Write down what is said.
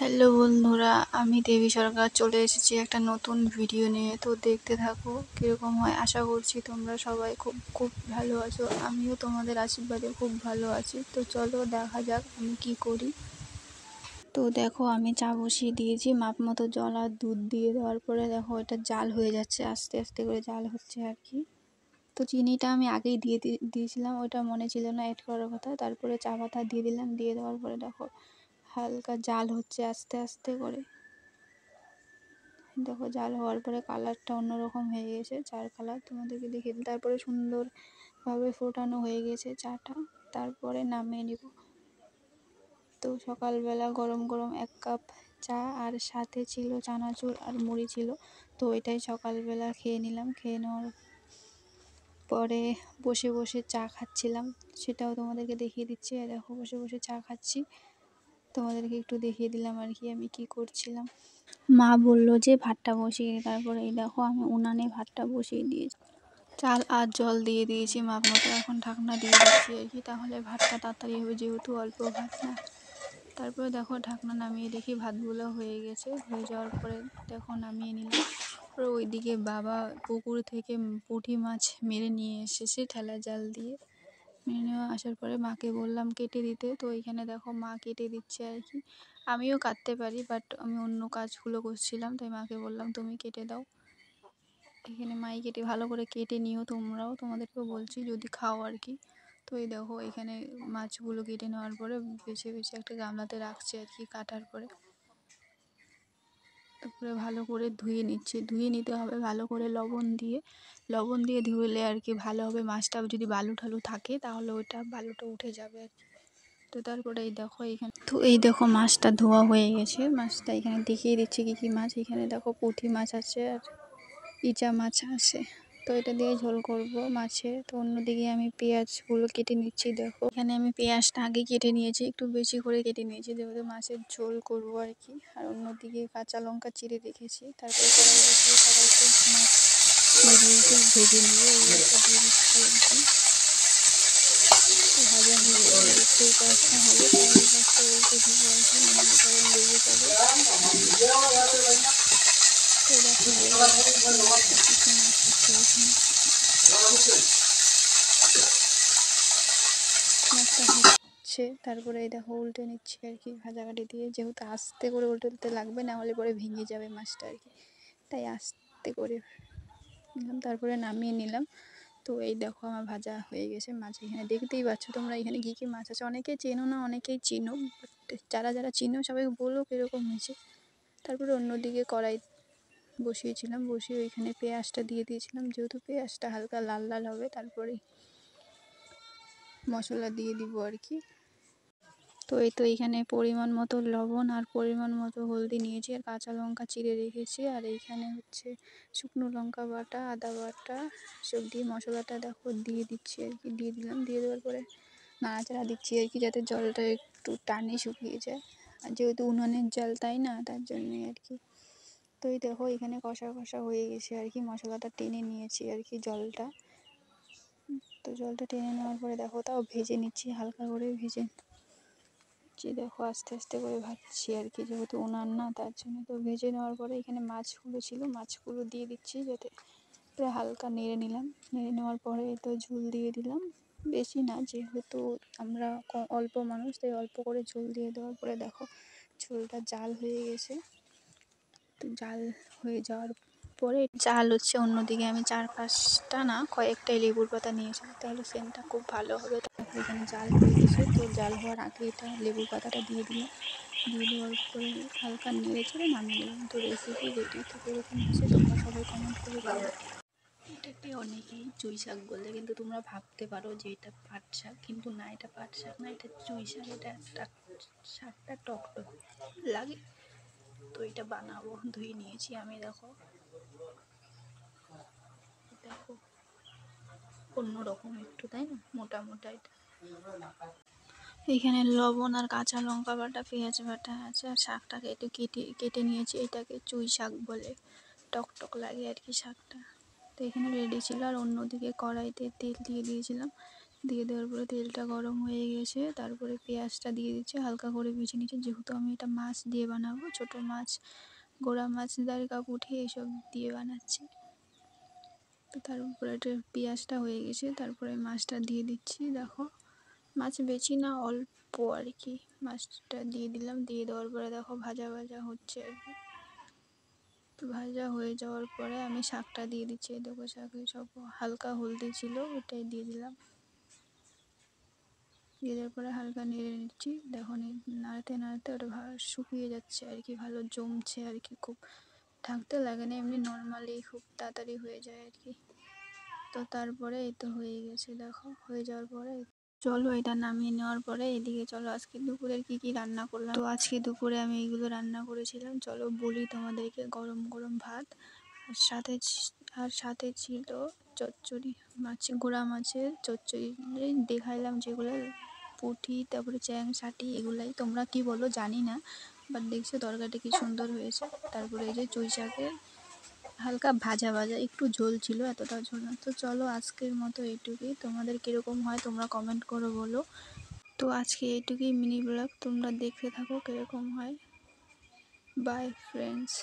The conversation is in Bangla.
হ্যালো বন্ধুরা, আমি দেবী সরকার চলে এসেছি একটা নতুন ভিডিও নিয়ে। তো দেখতে থাকো কীরকম হয়। আশা করছি তোমরা সবাই খুব খুব ভালো আছো। আমিও তোমাদের আশীর্বাদে খুব ভালো আছি। তো চলো দেখা যাক আমি কি করি। তো দেখো আমি চা বসিয়ে দিয়েছি, মাপ মতো জল আর দুধ দিয়ে দেওয়ার পরে দেখো এটা জাল হয়ে যাচ্ছে, আস্তে আস্তে করে জাল হচ্ছে আর কি। তো চিনিটা আমি আগেই দিয়েছিলাম, ওটা মনে ছিল না অ্যাড করার কথা। তারপরে চা পাতা দিয়ে দিলাম, দিয়ে দেওয়ার পরে দেখো হালকা জাল হচ্ছে আস্তে আস্তে করে। দেখো জাল হওয়ার পরে কালারটা অন্যরকম হয়ে গেছে, চার কালার তোমাদেরকে দেখিয়ে দিই। তারপরে সুন্দরভাবে ফোটানো হয়ে গেছে চাটা, তারপরে নামিয়ে নিব। তো সকালবেলা গরম গরম 1 কাপ চা আর সাথে ছিল চানাচুর আর মুড়ি ছিল। তো এটাই সকালবেলা খেয়ে নিলাম। খেয়ে নেওয়ার পরে বসে বসে চা খাচ্ছিলাম, সেটাও তোমাদেরকে দেখিয়ে দিচ্ছি। দেখো বসে বসে চা খাচ্ছি, তোমাদেরকে একটু দেখিয়ে দিলাম আর কি আমি কি করছিলাম। মা বললো যে ভাতটা বসিয়ে, তারপরে এই দেখো আমি উনানে ভাতটা বসিয়ে দিয়েছি, চাল আর জল দিয়ে দিয়েছি মাপ মতো। এখন ঢাকনা দিয়ে দিচ্ছি আর কি, তাহলে ভাতটা তাড়াতাড়ি হবে যেহেতু অল্প ভাত না। তারপরে দেখো ঢাকনা নামিয়ে দেখি ভাতগুলো হয়ে গেছে। হয়ে যাওয়ার পরে দেখো নামিয়ে নিলাম। পরে ওইদিকে বাবা পুকুর থেকে পুঁটি মাছ মেরে নিয়ে এসেছে ঠেলা জাল দিয়ে। মেরে নেওয়া আসার পরে মাকে বললাম কেটে দিতে, তো এইখানে দেখো মা কেটে দিচ্ছে আর কি। আমিও কাটতে পারি, বাট আমি অন্য কাজগুলো করছিলাম, তাই মাকে বললাম তুমি কেটে দাও। এখানে মাই কেটে ভালো করে কেটে নিও তোমরাও, তোমাদেরকেও বলছি যদি খাও আর কি। তো এই দেখো এখানে মাছগুলো কেটে নেওয়ার পরে বেছে বেছে একটা গামলাতে রাখছি আর কি কাটার পরে। তারপরে ভালো করে ধুয়ে নিচ্ছি, ধুয়ে নিতে হবে ভালো করে লবণ দিয়ে ধুলে আর কি ভালো হবে। মাছটা যদি বালু ঠালু থাকে তাহলে ওইটা বালুটা উঠে যাবে আর কি। তো তারপরে এই দেখো মাছটা ধোয়া হয়ে গেছে। মাছটা এখানে দেখিয়ে দিচ্ছি কী কী মাছ। এখানে দেখো পুঁটি মাছ আছে আর ইচা মাছ আছে। তো এটা দিয়ে ঝোল করব মাছের। তো অন্যদিকে আমি পেঁয়াজগুলো কেটে নিচ্ছি। দেখো এখানে আমি পেঁয়াজটা আগে কেটে নিয়েছি, একটু বেশি করে কেটে নিয়েছি যেহেতু মাছের ঝোল করবো আর কি। আর অন্যদিকে কাঁচা লঙ্কা চিড়ে রেখেছি। তারপরে কড়াই বসিয়ে সবাইকে মাছ ভেজে নিয়ে এইটা দিয়ে দিচ্ছি আর কি। ভাজা হয়ে সেই কাজটা হবে, তাহলে কাজটা উল্টে দিব আর কি, নাহলে পরে লেগে যাবে। তো দেখো কিছু মাছ আছে এখানে, মাছটা হচ্ছে। তারপরে এই দেখো উল্টে নিচ্ছি আর কি ভাজাকাঠি দিয়ে, যেহেতু আস্তে করে উল্টে লাগবে, না হলে পরে ভেঙে যাবে মাছটা আর কি, তাই আস্তে করে নিলাম। তারপরে নামিয়ে নিলাম। তো এই দেখো আমার ভাজা হয়ে গেছে মাছ। এখানে দেখতেই পাচ্ছ তোমরা এখানে কী কী মাছ আছে। অনেকেই চেনো না, অনেকেই চিনো, বাট যারা যারা চিনো সবাই বলো কীরকম হয়েছে। তারপরে অন্যদিকে কড়াই বসিয়েছিলাম, বসিয়ে ওইখানে পেঁয়াজটা দিয়ে দিয়েছিলাম, যেহেতু পেঁয়াজটা হালকা লাল লাল হবে। তারপরে মশলা দিয়ে দিব আর কি। তো এই তো এইখানে পরিমাণ মতো লবণ আর পরিমাণ মতো হলদি নিয়েছি, আর কাঁচা লঙ্কা চিড়ে রেখেছি। আর এইখানে হচ্ছে শুকনো লঙ্কা বাটা, আদা বাটা, সব দিয়ে মশলাটা দেখো দিয়ে দিচ্ছি আর কি। দিয়ে দিলাম, দিয়ে দেওয়ার পরে নাড়াচাড়া দিচ্ছি আর কি, যাতে জলটা একটু টানে শুকিয়ে যায়। আর যেহেতু উনুনের জল তাই না, তার জন্যে আর কি। তো এই দেখো এখানে কষা কষা হয়ে গেছে আর কি, মশলাটা টেনে নিয়েছি আর কি জলটা। তো জলটা টেনে নেওয়ার পরে দেখো তাও ভেজে নিচ্ছি, হালকা করে ভেজে দেখো আস্তে আস্তে করে ভাজছি আর কি, যেহেতু উনান না তার জন্য। তো ভেজে নেওয়ার পরে এখানে মাছগুলো ছিল, মাছগুলো দিয়ে দিচ্ছি, যাতে হালকা নেড়ে নিলাম। নেড়ে নেওয়ার পরে তো ঝোল দিয়ে দিলাম, বেশি না, যেহেতু আমরা অল্প মানুষ, তাই অল্প করে ঝোল দিয়ে দেওয়ার পরে দেখো ঝোলটা জাল হয়ে গেছে। তো জাল হয়ে যাওয়ার পরে জাল হচ্ছে, অন্যদিকে আমি 4-5টা না কয়েকটাই লেবুর পাতা নিয়েছি, তাহলে সেন্টটা খুব ভালো হবে। তারপরে এখানে জাল হয়ে গেছে, তো জাল হওয়ার আগে এটা লেবুর পাতাটা দিয়ে দিলাম। দিয়ে দেওয়ার পরে হালকা নেড়ে চেড়ে নামিয়ে নিলাম। তো রেসিপি রেডি। তো কীরকম হয়েছে তোমরা সবাই কমেন্ট করে বলো। এটাকে অনেকেই চুই শাক বলে, কিন্তু তোমরা ভাবতে পারো যে এটা পাট শাক, কিন্তু না, এটা পাট শাক না, এটা চুই শাক। এটা একটা শাকটা টক টক লাগে। তো এটা বানাবো, ধুয়ে নিয়েছি আমি। দেখো দেখো অন্যরকম একটু, তাই না, মোটা মোটা। এটা এখানে লবণ আর কাঁচা লঙ্কা বাটা, পেঁয়াজ বাটা আছে, আর শাকটাকে একটু কেটে কেটে নিয়েছি। এটাকে চুই শাক বলে, টক টক লাগে আর কি শাকটা। তো এখানে রেডি ছিল। আর অন্যদিকে কড়াইতে তেল দিয়ে দিয়েছিলাম, দিয়ে দেওয়ার পরে তেলটা গরম হয়ে গেছে, তারপরে পেঁয়াজটা দিয়ে দিচ্ছি, হালকা করে ভেজে নিচ্ছি, যেহেতু আমি এটা মাছ দিয়ে বানাবো, ছোটো মাছ, গোড়া মাছ, দাঁড়কা পুঁটি এইসব দিয়ে বানাচ্ছি। তো তার উপরে এটা পেঁয়াজটা হয়ে গেছে, তারপরে মাছটা দিয়ে দিচ্ছি। দেখো মাছ বেশি না, অল্প আর কি, মাছটা দিয়ে দিলাম। দিয়ে দেওয়ার পরে দেখো ভাজা ভাজা হচ্ছে আর কি। তো ভাজা হয়ে যাওয়ার পরে আমি শাকটা দিয়ে দিচ্ছি। দেখো শাকে সব হালকা হলদি ছিল, ওটাই দিয়ে দিলাম। দিয়ে দেওয়ার পরে হালকা নেড়ে নিচ্ছি। দেখো নাড়তে নাড়তে ওটা শুকিয়ে যাচ্ছে আর কি, ভালো জমছে আর কি, খুব ঢাকতে লাগে না, এমনি নর্মালি খুব তাড়াতাড়ি হয়ে যায় আর কি। তো তারপরে এই তো হয়ে গেছে, দেখো হয়ে যাওয়ার পরে চলো এটা নামিয়ে নেওয়ার পরে এদিকে চলো আজকে দুপুরের কি রান্না করলাম। তো আজকে দুপুরে আমি এইগুলো রান্না করেছিলাম, চলো বলি তোমাদেরকে। গরম গরম ভাত, আর সাথে ছিল চচ্চড়ি, গোড়া মাছের চচ্চড়ি দেখাইলাম, যেগুলো পুঁটি, তারপরে চ্যাং শাটি, এগুলাই তোমরা কি বলো জানি না, বাট দেখছো তরকারিটা কি সুন্দর হয়েছে। তারপরে এই যে চুই শাকের হালকা ভাজা ভাজা, একটু ঝোল ছিল, এতটা ঝোল না। তো চলো আজকের মতো এইটুকুই, তোমাদের কীরকম হয় তোমরা কমেন্ট করো বলো। তো আজকে এইটুকুই মিনি ব্লগ, তোমরা দেখতে থাকো কীরকম হয়। By friends.